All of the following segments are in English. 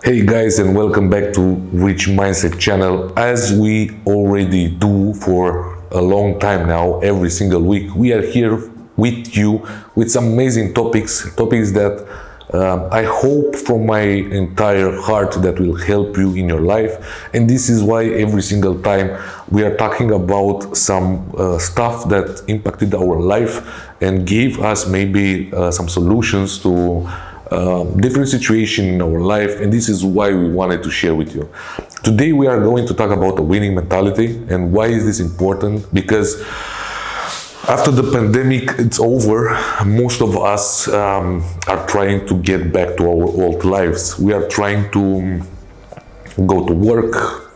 Hey guys, and welcome back to Rich Mindset channel. As we already do for a long time now, every single week, we are here with you with some amazing topics that I hope from my entire heart that will help you in your life. And this is why every single time we are talking about some stuff that impacted our life and gave us maybe some solutions to different situation in our life, and this is why we wanted to share with you. Today we are going to talk about a winning mentality. And why is this important? Because after the pandemic it's over, most of us are trying to get back to our old lives. We are trying to go to work,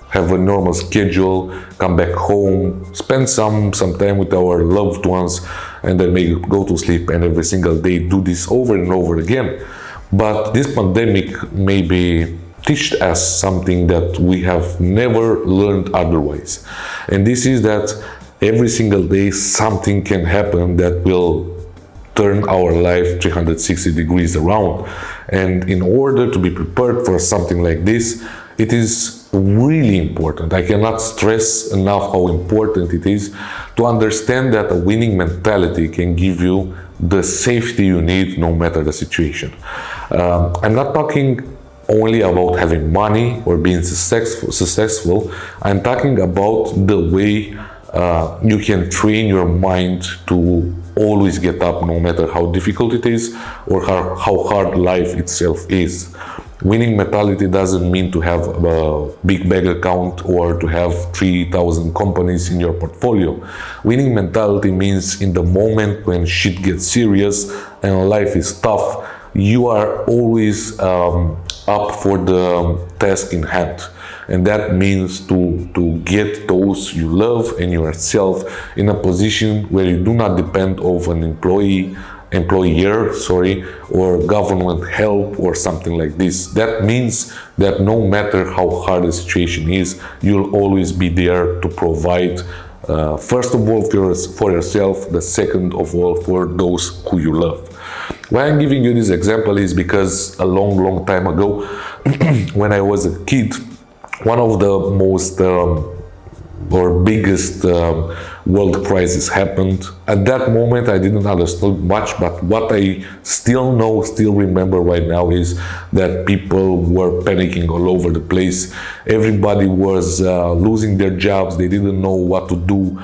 have a normal schedule, come back home, spend some time with our loved ones, and then maybe go to sleep, and every single day do this over and over again. But this pandemic maybe taught us something that we have never learned otherwise. And this is that every single day something can happen that will turn our life 360 degrees around. And in order to be prepared for something like this, it is really important. I cannot stress enough how important it is to understand that a winning mentality can give you the safety you need no matter the situation. I'm not talking only about having money or being successful. I'm talking about the way you can train your mind to always get up no matter how difficult it is or how hard life itself is. Winning mentality doesn't mean to have a big bank account or to have 3,000 companies in your portfolio. Winning mentality means in the moment when shit gets serious and life is tough, you are always up for the task in hand. And that means to get those you love and yourself in a position where you do not depend on an employer, or government help or something like this. That means that no matter how hard the situation is, you'll always be there to provide, first of all for yourself, the second of all for those who you love. Why I'm giving you this example is because a long time ago, when I was a kid, one of the most or biggest world crisis happened. At that moment I didn't understand much, but what I still remember right now is that people were panicking all over the place. Everybody was losing their jobs, they didn't know what to do.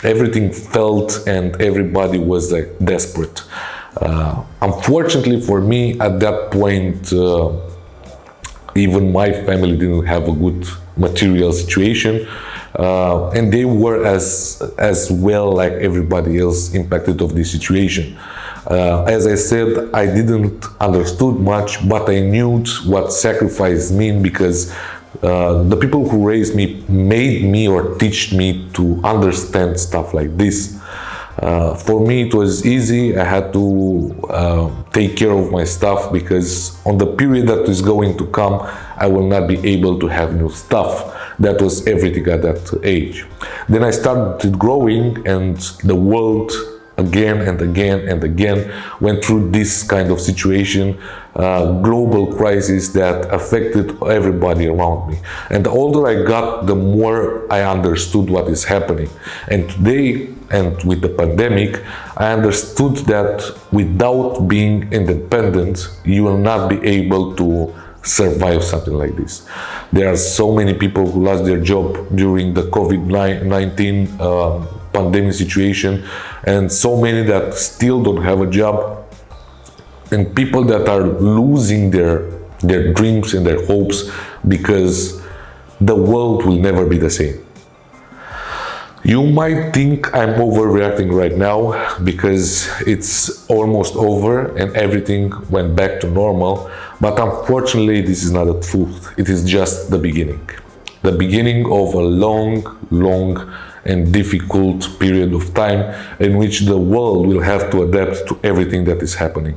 Everything felt and everybody was like desperate. Unfortunately for me, at that point, even my family didn't have a good material situation, and they were as well like everybody else impacted of this situation. As I said, I didn't understood much, but I knew what sacrifice mean, because the people who raised me made me or teach me to understand stuff like this. For me it was easy. I had to take care of my stuff, because on the period that is going to come I will not be able to have new stuff. That was everything at that age. Then I started growing, and the world again and again went through this kind of situation, global crisis that affected everybody around me. And the older I got, the more I understood what is happening. And today, and with the pandemic, I understood that without being independent, you will not be able to survive something like this. There are so many people who lost their job during the COVID-19 pandemic situation, and so many that still don't have a job, and people that are losing their dreams and their hopes because the world will never be the same. You might think I'm overreacting right now because it's almost over and everything went back to normal, but unfortunately this is not the truth. It is just the beginning. The beginning of a long and difficult period of time in which the world will have to adapt to everything that is happening.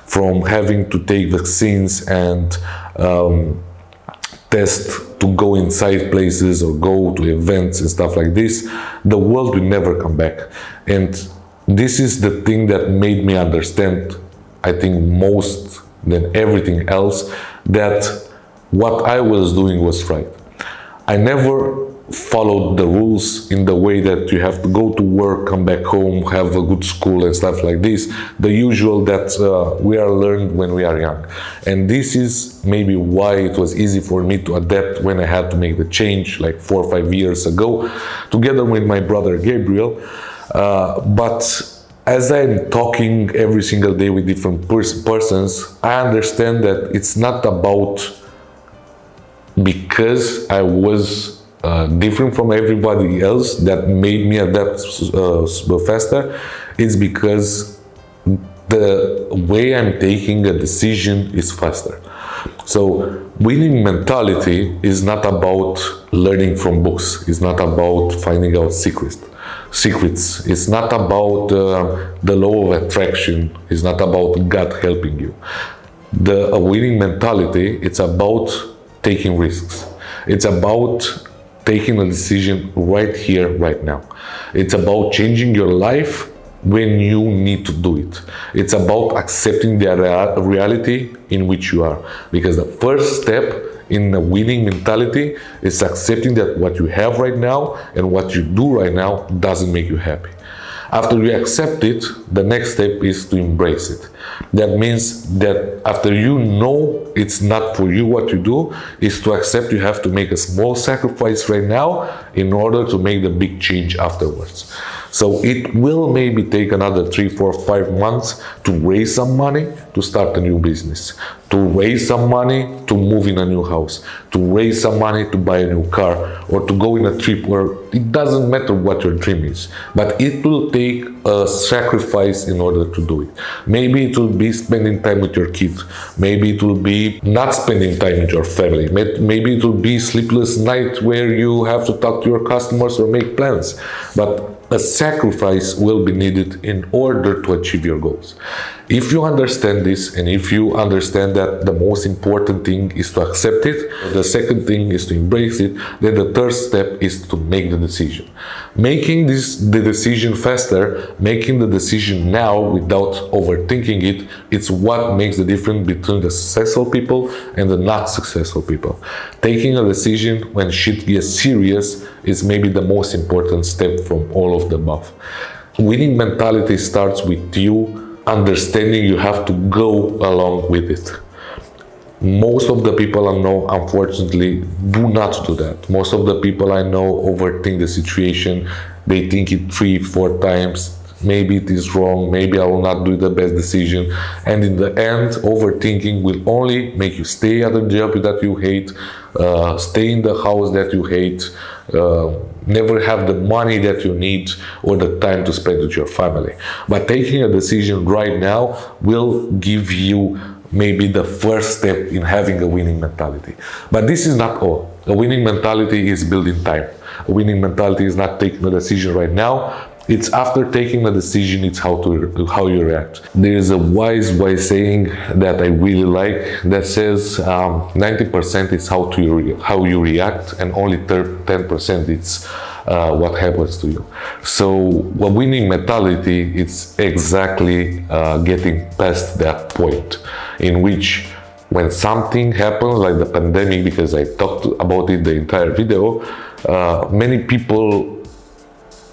From having to take vaccines and test to go inside places or go to events and stuff like this, the world will never come back. And this is the thing that made me understand, I think, most than everything else, that what I was doing was right. I never followed the rules in the way that you have to go to work, come back home, have a good school and stuff like this, the usual that we are learned when we are young. And this is maybe why it was easy for me to adapt when I had to make the change like 4 or 5 years ago, together with my brother Gabriel. But as I'm talking every single day with different persons, I understand that it's not about because I was different from everybody else that made me adapt faster. It's because the way I'm taking a decision is faster. So winning mentality is not about learning from books. It's not about finding out secrets. It's not about the law of attraction. It's not about God helping you. The winning mentality, it's about taking risks. It's about taking a decision right here, right now. It's about changing your life when you need to do it. It's about accepting the reality in which you are. Because the first step in a winning mentality is accepting that what you have right now and what you do right now doesn't make you happy. After you accept it, the next step is to embrace it. That means that after you know it's not for you what you do, is to accept you have to make a small sacrifice right now in order to make the big change afterwards. So it will maybe take another 3, 4, 5 months to raise some money to start a new business, to raise some money to move in a new house, to raise some money to buy a new car, or to go in a trip where it doesn't matter what your dream is, but it will take a sacrifice in order to do it. Maybe it will be spending time with your kids. Maybe it will be not spending time with your family. Maybe it will be sleepless night where you have to talk to your customers or make plans. But a sacrifice will be needed in order to achieve your goals. If you understand this, and if you understand that the most important thing is to accept it, the second thing is to embrace it, then the third step is to make the decision. Making the decision faster, making the decision now without overthinking it, it's what makes the difference between the successful people and the not successful people. Taking a decision when shit gets serious is maybe the most important step from all of the above. Winning mentality starts with you understanding you have to go along with it. Most of the people I know, unfortunately, do not do that. Most of the people I know overthink the situation. They think it 3, 4 times. Maybe it is wrong. Maybe I will not do the best decision. And in the end, overthinking will only make you stay at the job that you hate, stay in the house that you hate, never have the money that you need or the time to spend with your family. But taking a decision right now will give you maybe the first step in having a winning mentality. But this is not all. A winning mentality is built in time. A winning mentality is not taking a decision right now. It's after taking a decision, it's how you react. There is a wise saying that I really like that says 90% is how you react, and only 10% it's what happens to you. So a winning mentality, it's exactly getting past that point in which when something happens like the pandemic, because I talked about it the entire video, many people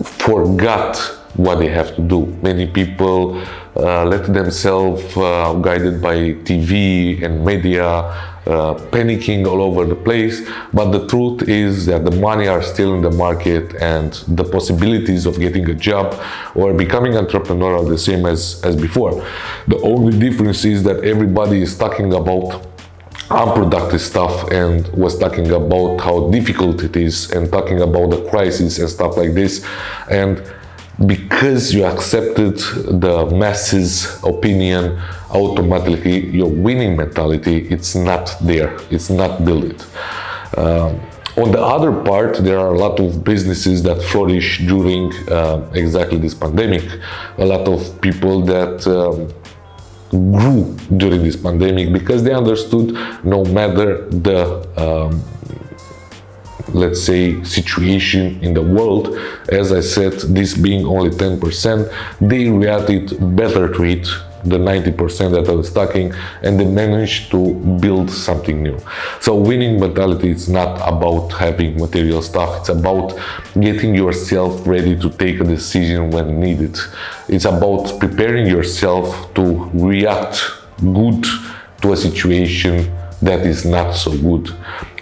forgot what they have to do. Many people let themselves guided by TV and media, panicking all over the place. But the truth is that the money are still in the market, and the possibilities of getting a job or becoming entrepreneur are the same as before. The only difference is that everybody is talking about unproductive stuff and was talking about how difficult it is and talking about the crisis and stuff like this. And because you accepted the masses' opinion, automatically your winning mentality, it's not there, it's not built. On the other part, there are a lot of businesses that flourish during exactly this pandemic. A lot of people that grew during this pandemic because they understood no matter the let's say situation in the world, as I said, this being only 10%, they reacted better to it the 90% that I was stacking, and then manage to build something new. So winning mentality, it's not about having material stuff, it's about getting yourself ready to take a decision when needed. It's about preparing yourself to react good to a situation that is not so good.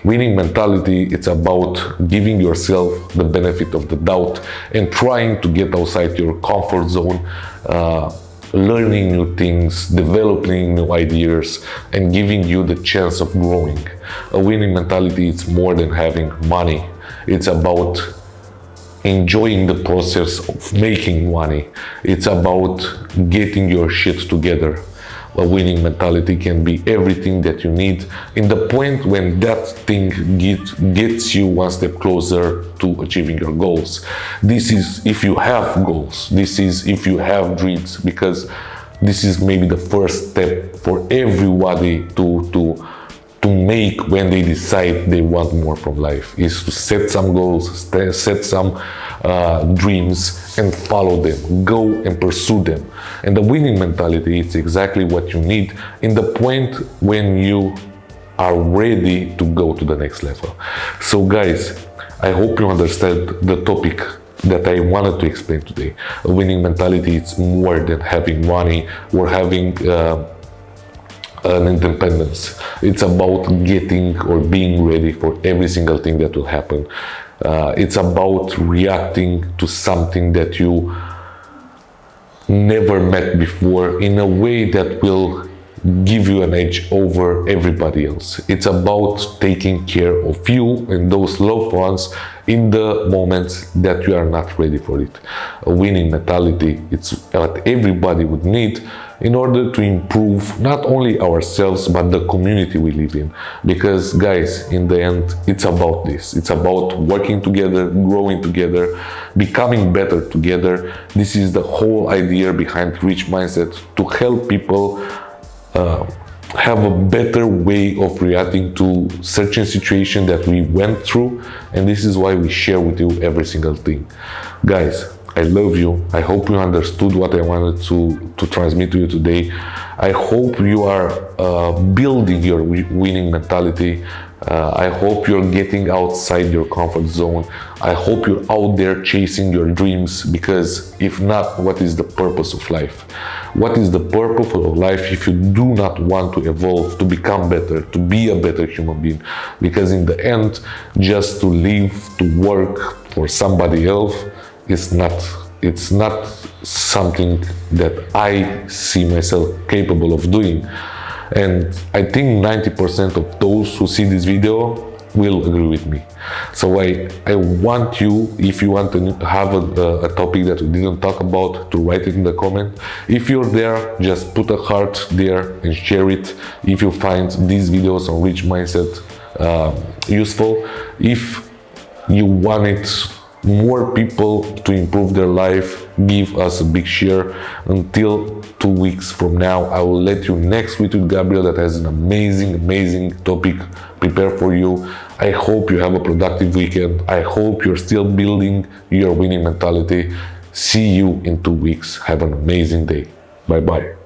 Winning mentality, it's about giving yourself the benefit of the doubt and trying to get outside your comfort zone, learning new things, developing new ideas, and giving you the chance of growing. A winning mentality, it's more than having money. It's about enjoying the process of making money. It's about getting your shit together. A winning mentality can be everything that you need in the point when that thing gets you one step closer to achieving your goals. This is if you have goals. This is if you have dreams, because this is maybe the first step for everybody to make when they decide they want more from life, is to set some goals, set some dreams and follow them, go and pursue them. And the winning mentality, it's exactly what you need in the point when you are ready to go to the next level. So guys, I hope you understand the topic that I wanted to explain today. A winning mentality, it's more than having money or having an independence. It's about getting or being ready for every single thing that will happen. It's about reacting to something that you never met before in a way that will give you an edge over everybody else. It's about taking care of you and those loved ones in the moments that you are not ready for it. A winning mentality, it's what everybody would need in order to improve not only ourselves but the community we live in. Because guys, in the end, it's about this. It's about working together, growing together, becoming better together. This is the whole idea behind Rich Mindset, to help people have a better way of reacting to certain situations that we went through, and this is why we share with you every single thing. Guys, I love you. I hope you understood what I wanted to transmit to you today. I hope you are building your winning mentality. I hope you're getting outside your comfort zone. I hope you're out there chasing your dreams, because if not, what is the purpose of life? What is the purpose of life if you do not want to evolve, to become better, to be a better human being? Because in the end, just to live, to work for somebody else, it's not something that I see myself capable of doing. And I think 90% of those who see this video will agree with me. So I want you, if you want to have a topic that we didn't talk about, to write it in the comment. If you're there, just put a heart there and share it if you find these videos on Rich Mindset useful. If you wanted more people to improve their life, give us a big share. Until 2 weeks from now, I will let you next week with Gabriel, that has an amazing topic prepared for you. I hope you have a productive weekend. I hope you're still building your winning mentality. See you in 2 weeks. Have an amazing day. Bye bye.